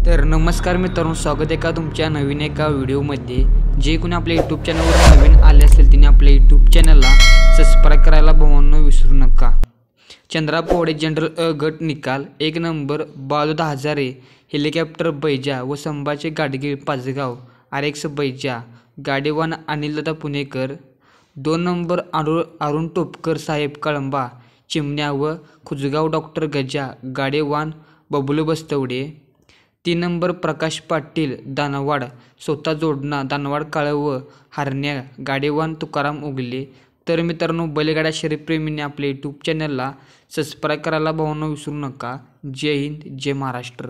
तर नमस्कार मित्रांनो, स्वागत आहे का तुमच्या नवीन एका व्हिडिओमध्ये। जे कोणी आपल्या यूट्यूब चॅनलवर नवीन आले असतील त्यांनी आपल्या यूट्यूब चॅनलला सबस्क्राईब करायला भावांनो विसरू नका। चंद्रा पोवाडे जनरल अ गट निकाल 1 नंबर बालुदा हजारे हेलिकॉप्टर बैजा व संभाजी गाडगीळ पाचगाव RX बैजा गाडीवान अनिलदादा पुणेकर। 2 नंबर अरुण टोपकर साहेब कळंबा चिमण्या व खुजगाव डॉक्टर गजा गाडीवान बबलू बस्तवडे। 3 नंबर प्रकाश पाटील दानवाड स्वतः जोडणा दानवाड काळव व हरण्या गाडीवान तुकाराम उगले। तर मित्रांनो, बैलगाडा शर्यतप्रेमींनी आपल्या यूट्यूब चॅनलला सबस्क्राईब करायला भावांनो विसरू नका। जय हिंद, जय महाराष्ट्र।